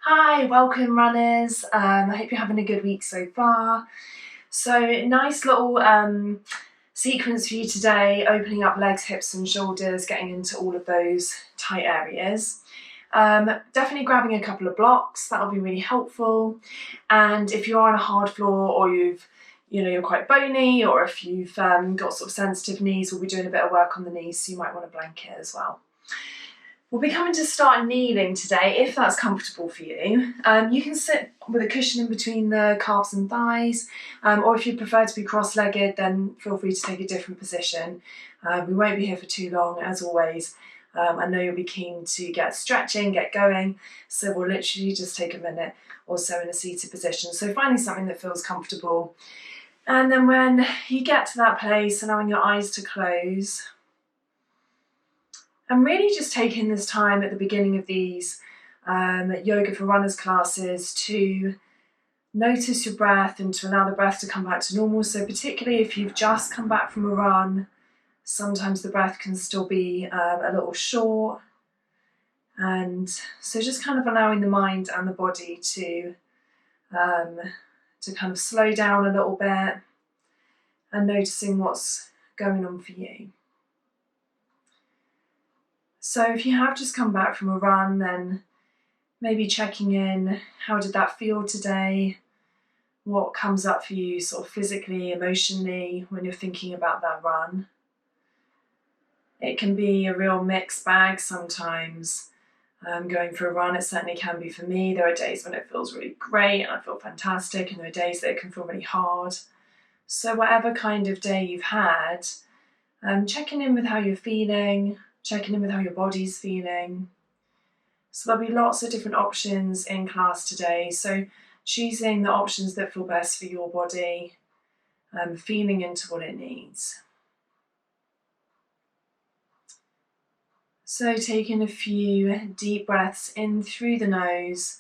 Hi, welcome runners. I hope you're having a good week so far. So nice little sequence for you today, opening up legs, hips and shoulders, getting into all of those tight areas. Definitely grabbing a couple of blocks, that'll be really helpful. And if you're on a hard floor or you're quite bony, or if you've got sort of sensitive knees, we'll be doing a bit of work on the knees, so you might want a blanket as well. We'll be coming to start kneeling today, if that's comfortable for you. You can sit with a cushion in between the calves and thighs, or if you prefer to be cross-legged, then feel free to take a different position. We won't be here for too long, as always. I know you'll be keen to get stretching, get going, so we'll literally just take a minute or so in a seated position. So finding something that feels comfortable. And then when you get to that place, allowing your eyes to close, and really just taking this time at the beginning of these Yoga for Runners classes to notice your breath and to allow the breath to come back to normal. So particularly if you've just come back from a run, sometimes the breath can still be a little short. And so just kind of allowing the mind and the body to kind of slow down a little bit and noticing what's going on for you. So if you have just come back from a run, then maybe checking in, how did that feel today? What comes up for you sort of physically, emotionally when you're thinking about that run? It can be a real mixed bag sometimes. Going for a run, it certainly can be for me. There are days when it feels really great and I feel fantastic, and there are days that it can feel really hard. So whatever kind of day you've had, checking in with how you're feeling, checking in with how your body's feeling. So there'll be lots of different options in class today. So choosing the options that feel best for your body, feeling into what it needs. So taking a few deep breaths in through the nose,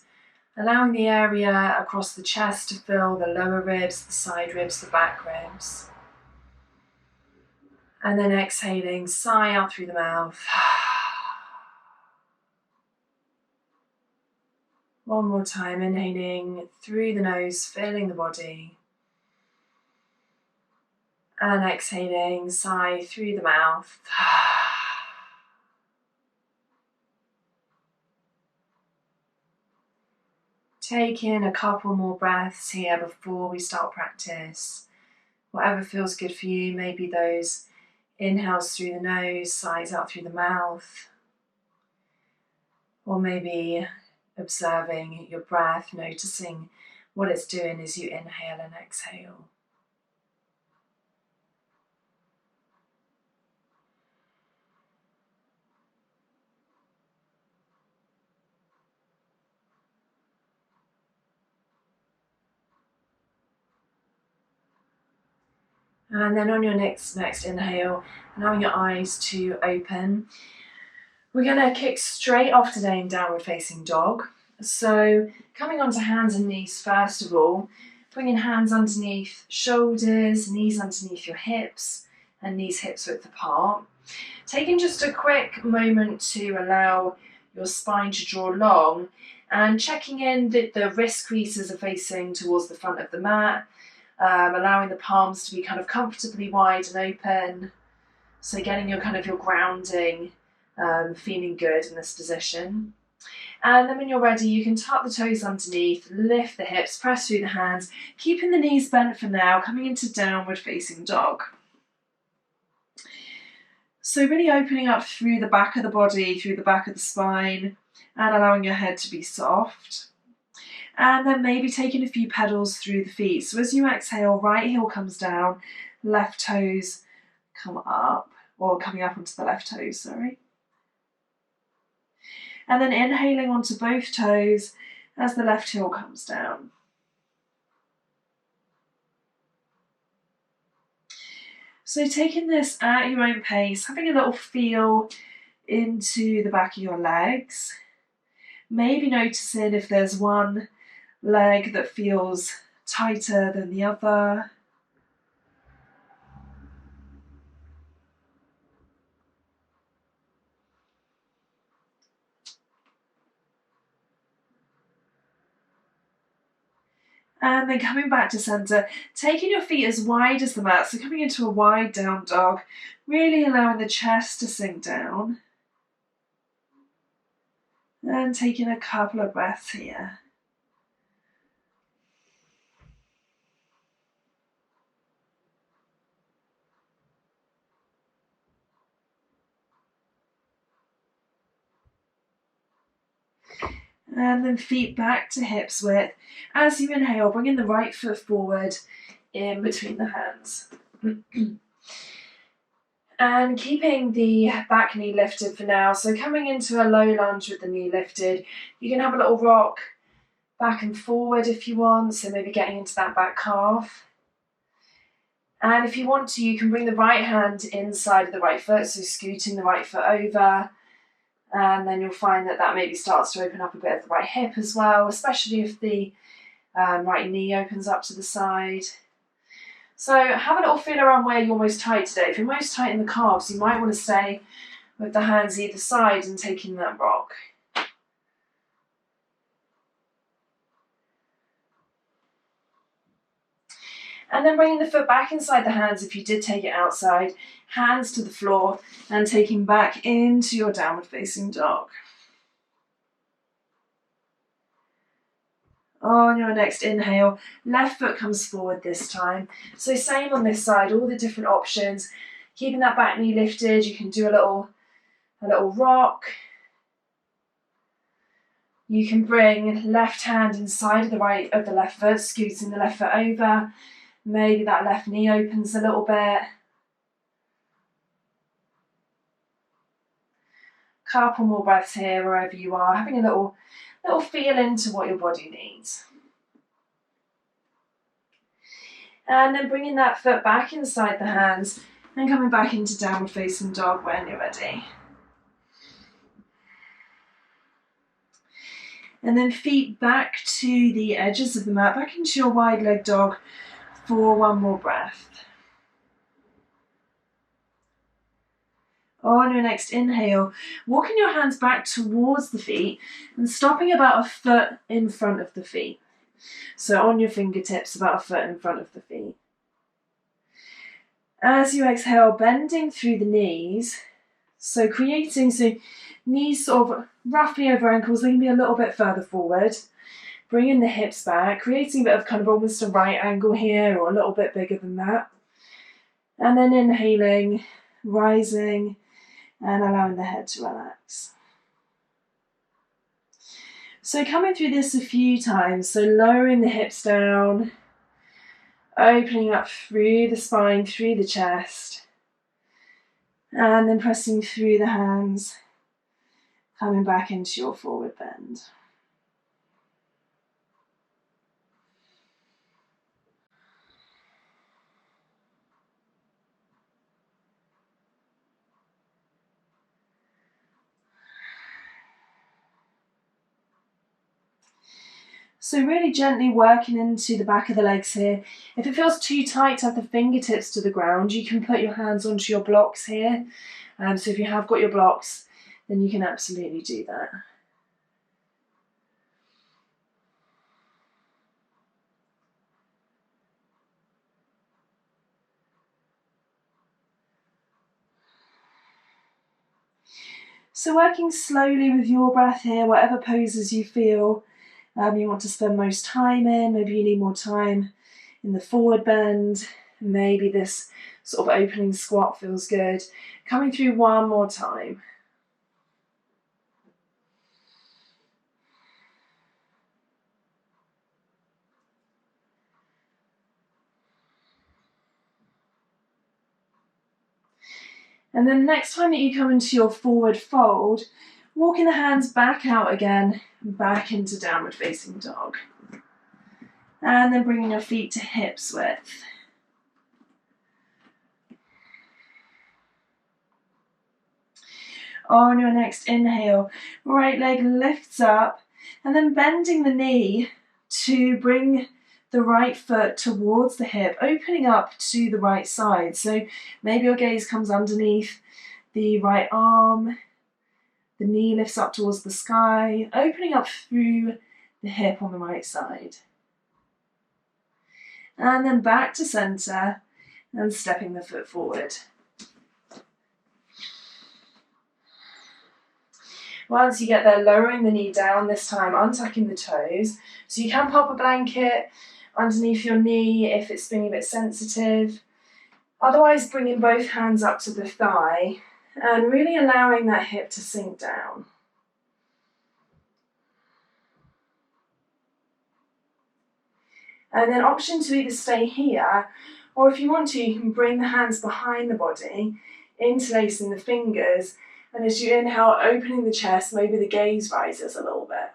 allowing the area across the chest to fill the lower ribs, the side ribs, the back ribs. And then exhaling, sigh out through the mouth. One more time, inhaling through the nose, filling the body. And exhaling, sigh through the mouth. Take in a couple more breaths here before we start practice. Whatever feels good for you, maybe those inhales through the nose, sighs out through the mouth. Or maybe observing your breath, noticing what it's doing as you inhale and exhale. And then on your next inhale, allowing your eyes to open. We're going to kick straight off today in downward facing dog. So coming onto hands and knees first of all, bringing hands underneath shoulders, knees underneath your hips, and knees hips width apart. Taking just a quick moment to allow your spine to draw long and checking in that the wrist creases are facing towards the front of the mat, allowing the palms to be kind of comfortably wide and open. So getting your grounding, feeling good in this position. And then when you're ready, you can tuck the toes underneath, lift the hips, press through the hands, keeping the knees bent for now, coming into downward facing dog. So really opening up through the back of the body, through the back of the spine, and allowing your head to be soft. And then maybe taking a few pedals through the feet. So as you exhale, right heel comes down, left toes come up, or coming up onto the left toes, sorry. And then inhaling onto both toes as the left heel comes down. So taking this at your own pace, having a little feel into the back of your legs. Maybe noticing if there's one leg that feels tighter than the other. And then coming back to center, taking your feet as wide as the mat, so coming into a wide down dog, really allowing the chest to sink down. And taking a couple of breaths here. And then feet back to hips width. As you inhale, bringing the right foot forward in between the hands. And keeping the back knee lifted for now. So coming into a low lunge with the knee lifted. You can have a little rock back and forward if you want. So maybe getting into that back calf. And if you want to, you can bring the right hand inside of the right foot. So scooting the right foot over. And then you'll find that maybe starts to open up a bit of the right hip as well, especially if the right knee opens up to the side. So have a little feel around where you're most tight today. If you're most tight in the calves, you might want to stay with the hands either side and taking that rock. And then bringing the foot back inside the hands if you did take it outside, hands to the floor, and taking back into your downward facing dog. On your next inhale, left foot comes forward this time. So same on this side, all the different options. Keeping that back knee lifted, you can do a little rock. You can bring left hand inside of the left foot, scooting the left foot over. Maybe that left knee opens a little bit. Couple more breaths here wherever you are, having a little feel into what your body needs. And then bringing that foot back inside the hands and coming back into downward facing dog when you're ready. And then feet back to the edges of the mat, back into your wide leg dog for one more breath. On your next inhale, walking your hands back towards the feet and stopping about a foot in front of the feet. So on your fingertips, about a foot in front of the feet. As you exhale, bending through the knees, so knees sort of roughly over ankles, they can be a little bit further forward. Bringing the hips back, creating a bit of kind of almost a right angle here or a little bit bigger than that. And then inhaling, rising, and allowing the head to relax. So coming through this a few times, so lowering the hips down, opening up through the spine, through the chest, and then pressing through the hands, coming back into your forward bend. So really gently working into the back of the legs here. If it feels too tight to have the fingertips to the ground, you can put your hands onto your blocks here. So if you have got your blocks, then you can absolutely do that. So working slowly with your breath here, whatever poses you feel you want to spend most time in. Maybe you need more time in the forward bend. Maybe this sort of opening squat feels good. Coming through one more time. And then next time that you come into your forward fold, walking the hands back out again, back into downward facing dog. And then bringing your feet to hips width. On your next inhale, right leg lifts up, and then bending the knee to bring the right foot towards the hip, opening up to the right side. So maybe your gaze comes underneath the right arm, the knee lifts up towards the sky, opening up through the hip on the right side. And then back to centre and stepping the foot forward. Once you get there, lowering the knee down, this time untucking the toes. So you can pop a blanket underneath your knee if it's being a bit sensitive. Otherwise, bringing both hands up to the thigh and really allowing that hip to sink down. And then option to either stay here, or if you want to, you can bring the hands behind the body, interlacing the fingers, and as you inhale, opening the chest, maybe the gaze rises a little bit.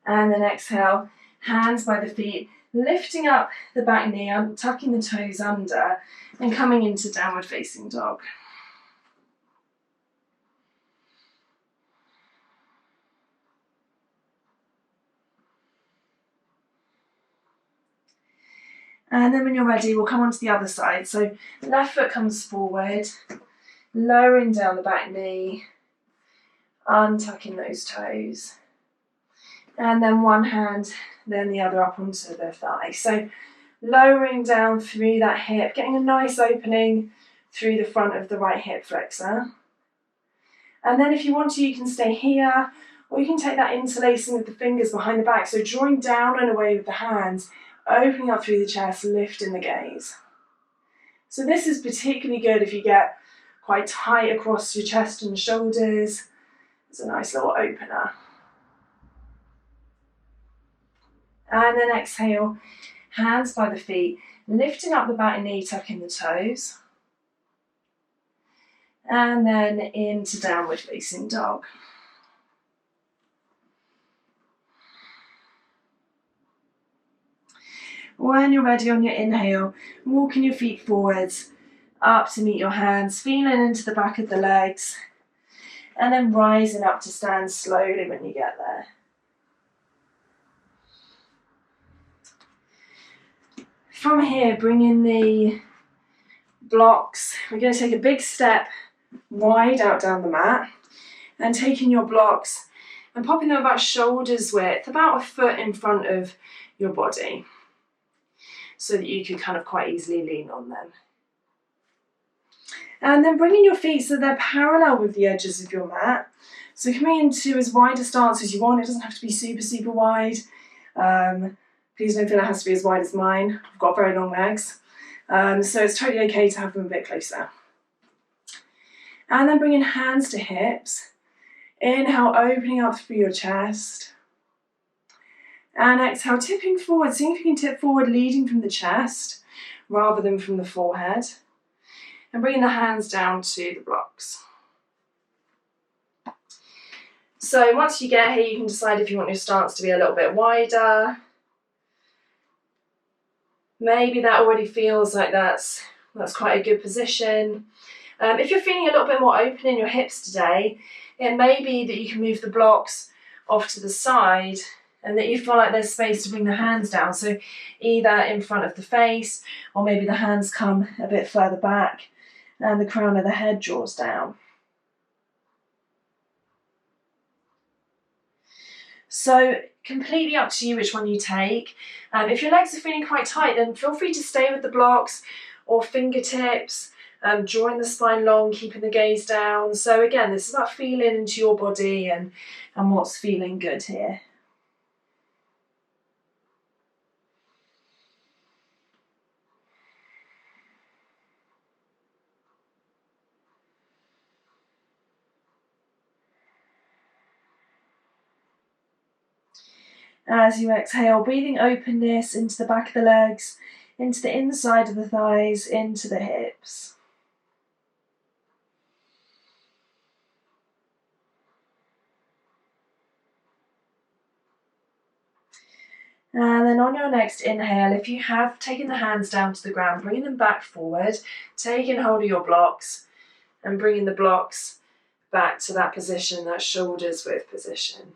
And then exhale, hands by the feet, lifting up the back knee, tucking the toes under, and coming into downward facing dog. And then when you're ready, we'll come onto the other side. So left foot comes forward, lowering down the back knee, untucking those toes. And then one hand, then the other up onto the thigh. So lowering down through that hip, getting a nice opening through the front of the right hip flexor. And then if you want to, you can stay here, or you can take that interlacing of the fingers behind the back. So drawing down and away with the hands, opening up through the chest, lifting the gaze. So this is particularly good if you get quite tight across your chest and shoulders. It's a nice little opener. And then exhale, hands by the feet, lifting up the back knee, tucking the toes. And then into downward facing dog. When you're ready on your inhale, walking your feet forwards, up to meet your hands, feeling into the back of the legs, and then rising up to stand slowly when you get there. From here, bringing the blocks, we're going to take a big step wide out down the mat, and taking your blocks and popping them about shoulders width, about a foot in front of your body, so that you can kind of quite easily lean on them. And then bringing your feet so they're parallel with the edges of your mat. So coming into as wide a stance as you want. It doesn't have to be super, super wide. Please don't feel it has to be as wide as mine. I've got very long legs. So it's totally okay to have them a bit closer. And then bringing hands to hips. Inhale, opening up through your chest. And exhale, tipping forward. See if you can tip forward, leading from the chest rather than from the forehead. And bringing the hands down to the blocks. So once you get here, you can decide if you want your stance to be a little bit wider. Maybe that already feels like that's quite a good position. If you're feeling a little bit more open in your hips today, it may be that you can move the blocks off to the side and that you feel like there's space to bring the hands down. So either in front of the face, or maybe the hands come a bit further back and the crown of the head draws down. So completely up to you which one you take. If your legs are feeling quite tight, then feel free to stay with the blocks or fingertips, drawing the spine long, keeping the gaze down. So again, this is about feeling into your body and what's feeling good here. As you exhale, breathing openness into the back of the legs, into the inside of the thighs, into the hips. And then on your next inhale, if you have taken the hands down to the ground, bringing them back forward, taking hold of your blocks and bringing the blocks back to that position, that shoulders width position.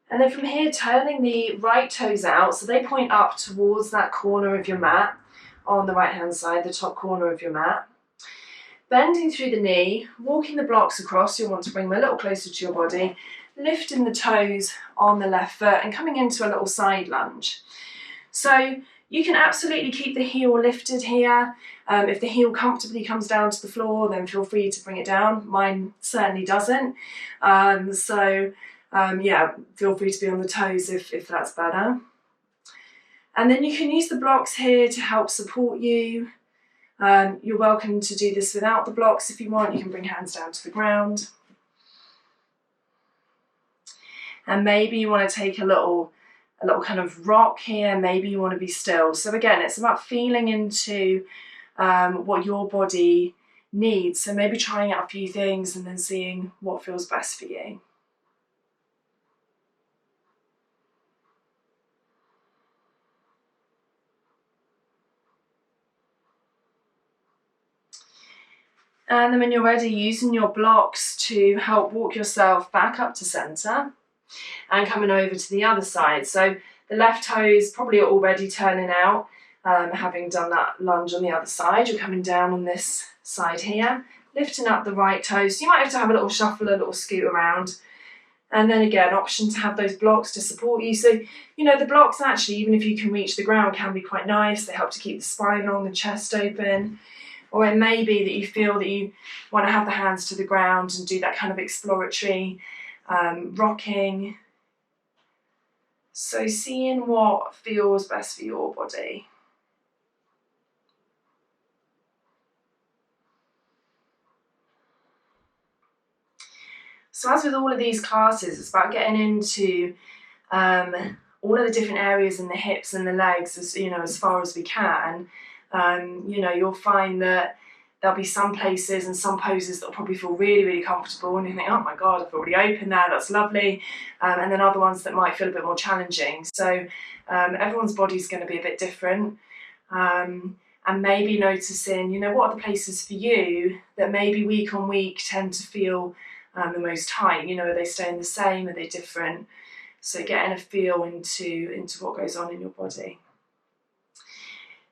And then from here, turning the right toes out, so they point up towards that corner of your mat on the right hand side, the top corner of your mat. Bending through the knee, walking the blocks across, you'll want to bring them a little closer to your body, lifting the toes on the left foot and coming into a little side lunge. So you can absolutely keep the heel lifted here. If the heel comfortably comes down to the floor, then feel free to bring it down. Mine certainly doesn't. Yeah, feel free to be on the toes if that's better. And then you can use the blocks here to help support you. You're welcome to do this without the blocks if you want. You can bring hands down to the ground. And maybe you want to take a little kind of rock here. Maybe you want to be still. So again, it's about feeling into what your body needs. So maybe trying out a few things and then seeing what feels best for you. And then when you're ready, using your blocks to help walk yourself back up to center and coming over to the other side. So the left toes probably are already turning out, having done that lunge on the other side. You're coming down on this side here, lifting up the right toes. So you might have to have a little shuffle, a little scoot around. And then again, option to have those blocks to support you. So, you know, the blocks actually, even if you can reach the ground, can be quite nice. They help to keep the spine long, the chest open. Or it may be that you feel that you want to have the hands to the ground and do that kind of exploratory rocking. So seeing what feels best for your body. So as with all of these classes, it's about getting into all of the different areas in the hips and the legs, as far as we can. You'll find that there'll be some places and some poses that will probably feel really, really comfortable, and you think, oh my God, I've already opened there, that's lovely. And then other ones that might feel a bit more challenging. So everyone's body's going to be a bit different. And maybe noticing, what are the places for you that maybe week on week tend to feel the most tight? Are they staying the same? Are they different? So getting a feel into what goes on in your body.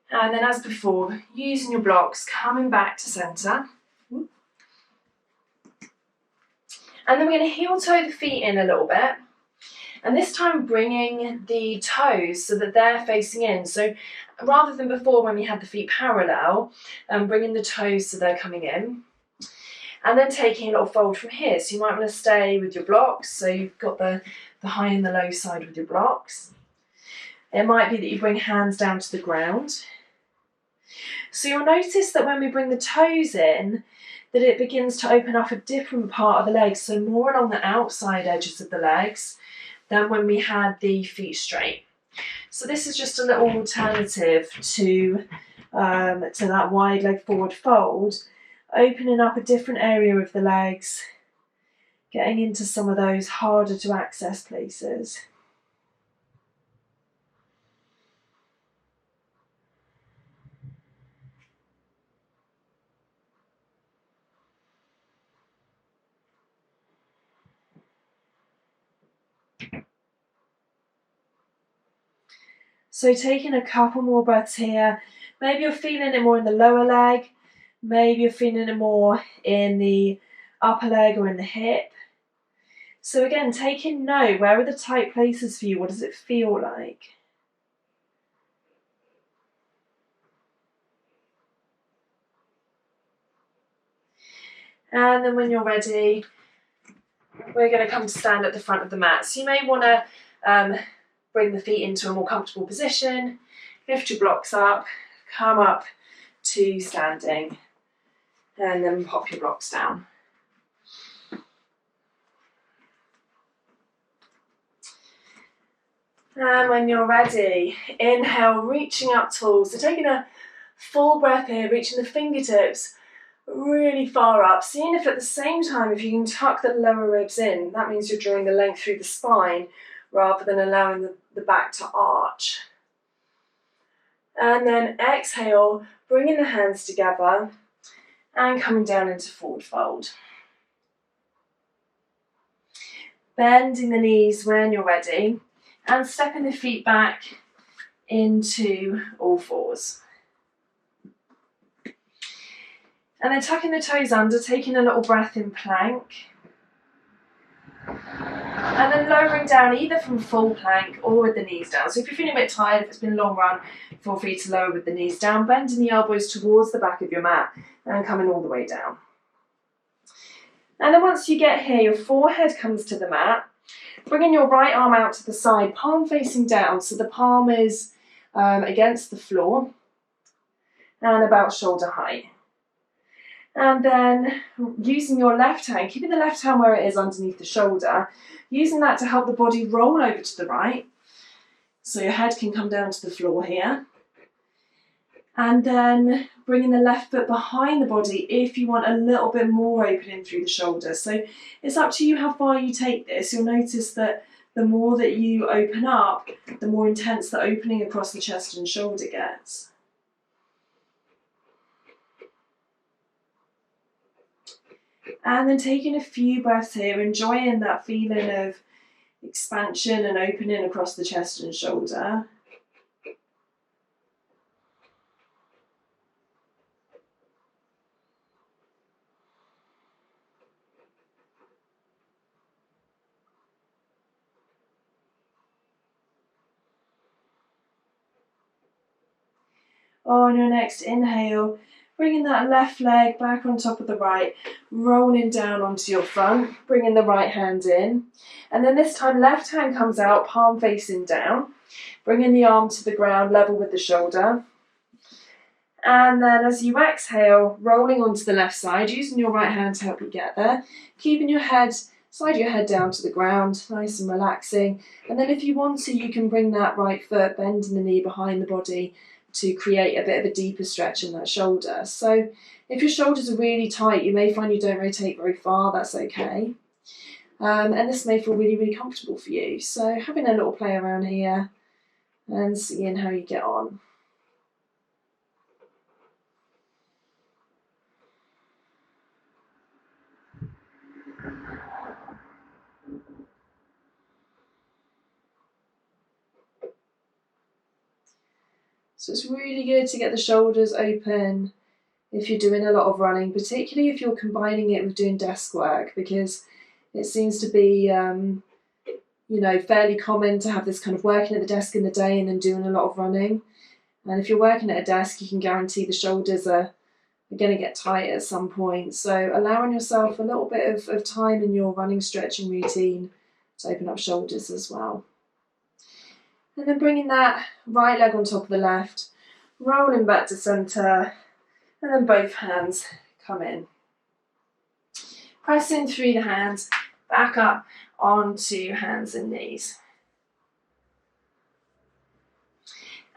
And then as before, using your blocks, coming back to centre. And then we're going to heel toe the feet in a little bit. And this time bringing the toes so that they're facing in. So rather than before when we had the feet parallel, bringing the toes so they're coming in. And then taking a little fold from here. So you might want to stay with your blocks. So you've got the high and the low side with your blocks. It might be that you bring hands down to the ground. So you'll notice that when we bring the toes in, that it begins to open up a different part of the legs, so more along the outside edges of the legs than when we had the feet straight. So this is just a little alternative to that wide leg forward fold, opening up a different area of the legs, getting into some of those harder to access places. So taking a couple more breaths here. Maybe you're feeling it more in the lower leg. Maybe you're feeling it more in the upper leg or in the hip. So again, taking note, where are the tight places for you? What does it feel like? And then when you're ready, we're going to come to stand at the front of the mat. So you may want to bring the feet into a more comfortable position, lift your blocks up, come up to standing, and then pop your blocks down. And when you're ready, inhale, reaching up tall. So taking a full breath here, reaching the fingertips really far up. Seeing if at the same time, if you can tuck the lower ribs in, that means you're drawing the length through the spine rather than allowing the back to arch. And then exhale, bringing the hands together and coming down into forward fold. Bending the knees when you're ready and stepping the feet back into all fours. And then tucking the toes under, taking a little breath in plank. And then lowering down either from full plank or with the knees down. So if you're feeling a bit tired, if it's been a long run, feel free to lower with the knees down, bending the elbows towards the back of your mat and coming all the way down. And then once you get here, your forehead comes to the mat, bringing your right arm out to the side, palm facing down, so the palm is against the floor and about shoulder height. And then using your left hand, keeping the left hand where it is underneath the shoulder, using that to help the body roll over to the right. So your head can come down to the floor here. And then bringing the left foot behind the body if you want a little bit more opening through the shoulders. So it's up to you how far you take this. You'll notice that the more that you open up, the more intense the opening across the chest and shoulder gets. And then taking a few breaths here, enjoying that feeling of expansion and opening across the chest and shoulder. On your next inhale, bringing that left leg back on top of the right, rolling down onto your front, bringing the right hand in. And then this time, left hand comes out, palm facing down, bringing the arm to the ground, level with the shoulder. And then as you exhale, rolling onto the left side, using your right hand to help you get there, keeping your head, slide your head down to the ground, nice and relaxing. And then if you want to, you can bring that right foot, bending the knee behind the body, to create a bit of a deeper stretch in that shoulder. So if your shoulders are really tight, you may find you don't rotate very far, that's okay. And this may feel really, really comfortable for you. So having a little play around here and seeing how you get on. So it's really good to get the shoulders open if you're doing a lot of running, particularly if you're combining it with doing desk work, because it seems to be, fairly common to have this kind of working at the desk in the day and then doing a lot of running. And if you're working at a desk, you can guarantee the shoulders are going to get tight at some point. So allowing yourself a little bit of time in your running stretching routine to open up shoulders as well. And then bringing that right leg on top of the left, rolling back to centre, and then both hands come in. Pressing through the hands, back up onto hands and knees.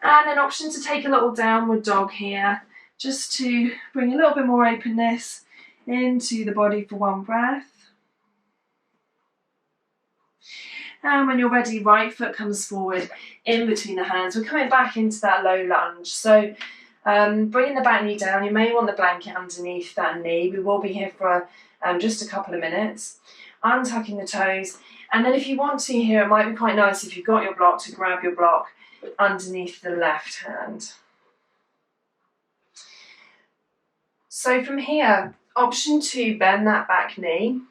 And an option to take a little downward dog here, just to bring a little bit more openness into the body for one breath. And when you're ready, right foot comes forward in between the hands. We're coming back into that low lunge. So bringing the back knee down, you may want the blanket underneath that knee. We will be here for just a couple of minutes. Untucking the toes. And then if you want to here, it might be quite nice if you've got your block to grab your block underneath the left hand. So from here, option 2, bend that back knee.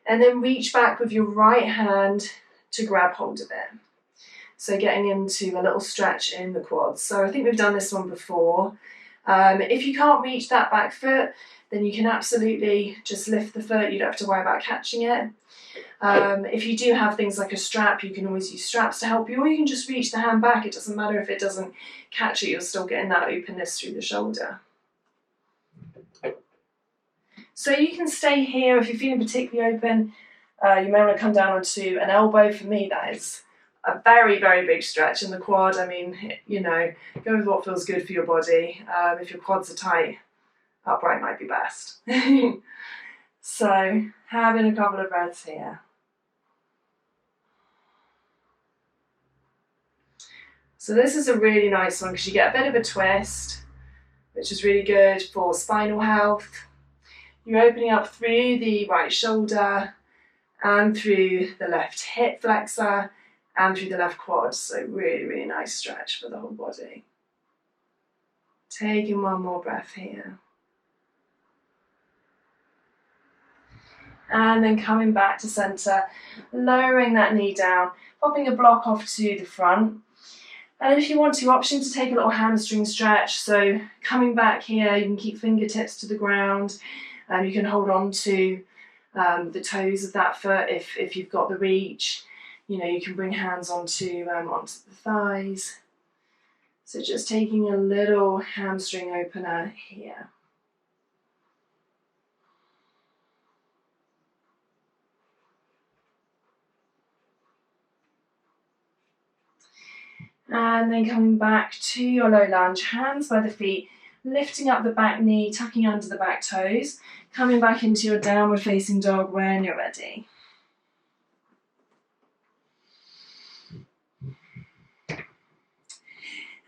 And then reach back with your right hand to grab hold of it. So getting into a little stretch in the quads. So I think we've done this one before. If you can't reach that back foot, then you can absolutely just lift the foot. You don't have to worry about catching it. If you do have things like a strap, you can always use straps to help you, or you can just reach the hand back. It doesn't matter if it doesn't catch it, you're still getting that openness through the shoulder. So you can stay here if you're feeling particularly open. You may want to come down onto an elbow. For me, that is a very, very big stretch in the quad. I mean, go with what feels good for your body. If your quads are tight, upright might be best. So having a couple of breaths here. So this is a really nice one because you get a bit of a twist, which is really good for spinal health. You're opening up through the right shoulder and through the left hip flexor and through the left quad. So really, really nice stretch for the whole body. Taking one more breath here. And then coming back to center, lowering that knee down, popping a block off to the front. And if you want to, option to take a little hamstring stretch. So coming back here, you can keep fingertips to the ground. You can hold on to the toes of that foot if you've got the reach. You know, you can bring hands onto the thighs. So just taking a little hamstring opener here. And then coming back to your low lunge, hands by the feet, lifting up the back knee, tucking under the back toes, coming back into your downward facing dog when you're ready.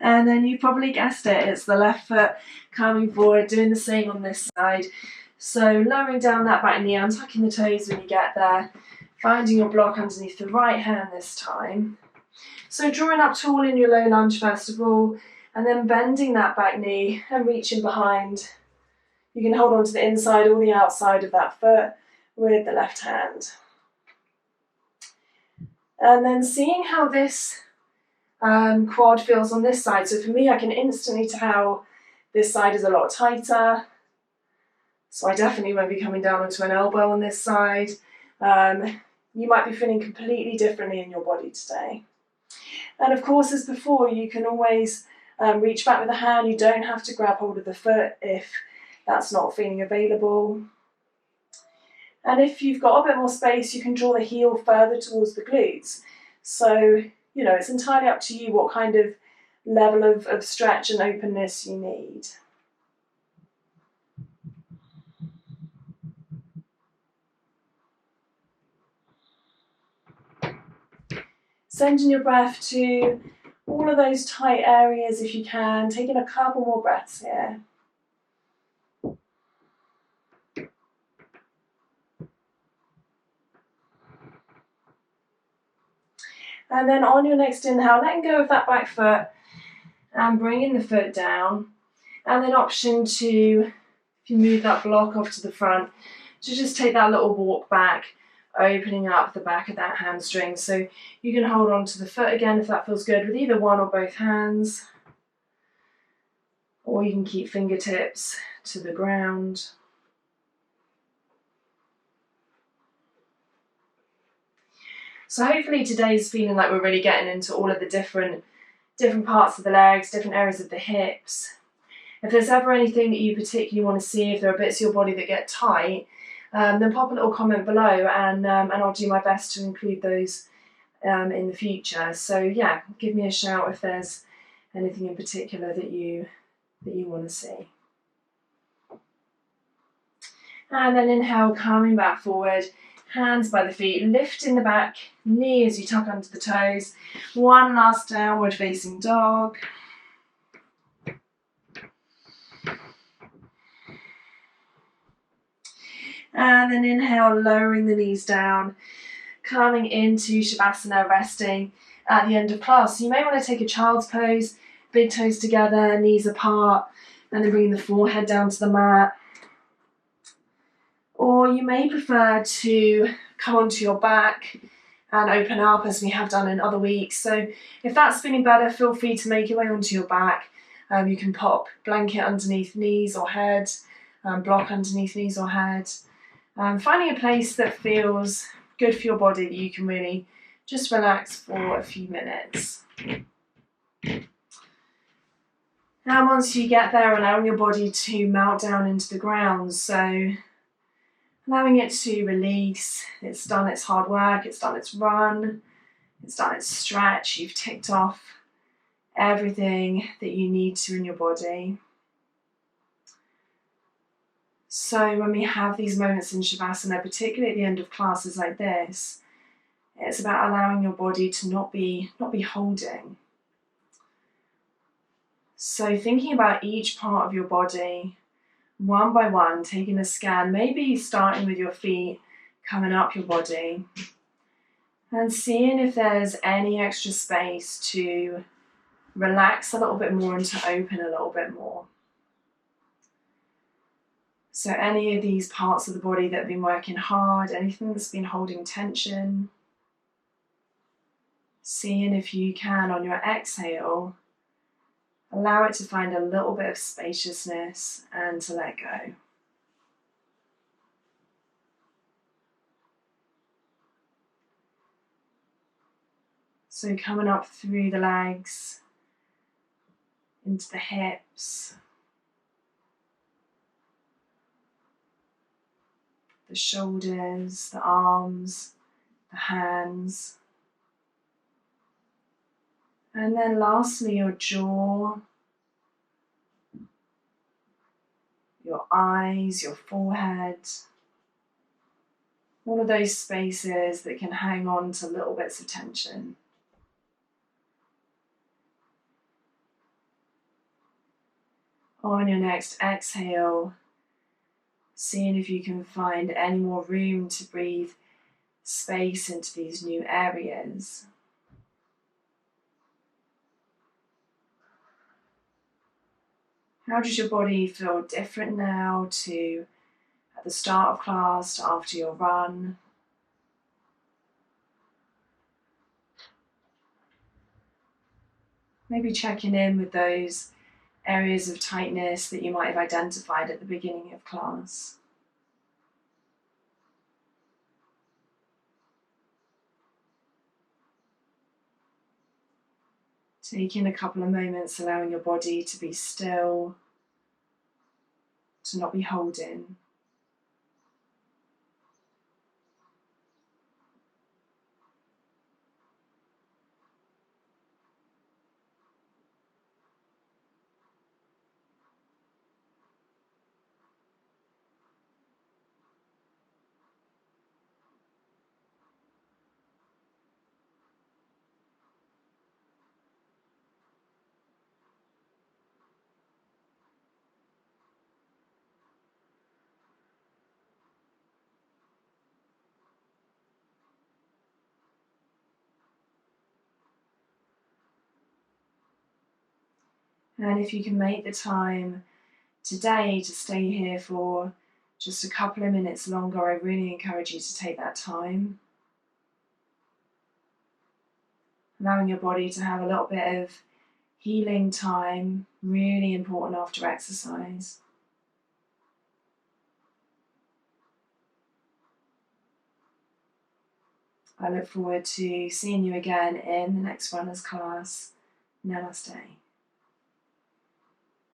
And then you probably guessed it, it's the left foot coming forward, doing the same on this side. So lowering down that back knee, untucking the toes when you get there, finding your block underneath the right hand this time. So drawing up tall in your low lunge first of all, and then bending that back knee and reaching behind. You can hold on to the inside or the outside of that foot with the left hand. And then seeing how this quad feels on this side. So for me, I can instantly tell this side is a lot tighter. So I definitely won't be coming down onto an elbow on this side. You might be feeling completely differently in your body today. And of course, as before, you can always reach back with a hand. You don't have to grab hold of the foot if that's not feeling available. And if you've got a bit more space, you can draw the heel further towards the glutes. So, you know, it's entirely up to you what kind of level of stretch and openness you need. Sending your breath to all of those tight areas if you can, taking a couple more breaths here. And then on your next inhale, letting go of that back foot and bringing the foot down. And then option to, if you move that block off to the front, to just take that little walk back, opening up the back of that hamstring. So you can hold on to the foot again if that feels good with either one or both hands. Or you can keep fingertips to the ground. So hopefully today's feeling like we're really getting into all of the different parts of the legs, different areas of the hips. If there's ever anything that you particularly want to see, if there are bits of your body that get tight, then pop a little comment below and I'll do my best to include those in the future. So yeah, give me a shout if there's anything in particular that you want to see. And then inhale, coming back forward, hands by the feet, lifting the back knee as you tuck under the toes. One last downward facing dog. And then inhale, lowering the knees down, coming into Shavasana, resting at the end of class. So you may want to take a child's pose, big toes together, knees apart, and then bringing the forehead down to the mat. Or you may prefer to come onto your back and open up as we have done in other weeks. So if that's feeling better, feel free to make your way onto your back. You can pop blanket underneath knees or head, block underneath knees or head. Finding a place that feels good for your body that you can really just relax for a few minutes. Now once you get there, allowing your body to melt down into the ground. So allowing it to release. It's done its hard work, it's done its run, it's done its stretch. You've ticked off everything that you need to in your body. So when we have these moments in Shavasana, particularly at the end of classes like this, it's about allowing your body to not be holding. So thinking about each part of your body, one by one, taking a scan, maybe starting with your feet, coming up your body, and seeing if there's any extra space to relax a little bit more and to open a little bit more. So any of these parts of the body that have been working hard, anything that's been holding tension, seeing if you can, on your exhale, allow it to find a little bit of spaciousness and to let go. So coming up through the legs, into the hips, the shoulders, the arms, the hands. And then lastly, your jaw, your eyes, your forehead. All of those spaces that can hang on to little bits of tension. On your next exhale, seeing if you can find any more room to breathe space into these new areas. How does your body feel different now to at the start of class, to after your run? Maybe checking in with those areas of tightness that you might have identified at the beginning of class. Taking a couple of moments, allowing your body to be still, to not be holding. And if you can make the time today to stay here for just a couple of minutes longer, I really encourage you to take that time. Allowing your body to have a little bit of healing time, really important after exercise. I look forward to seeing you again in the next runners class. Namaste.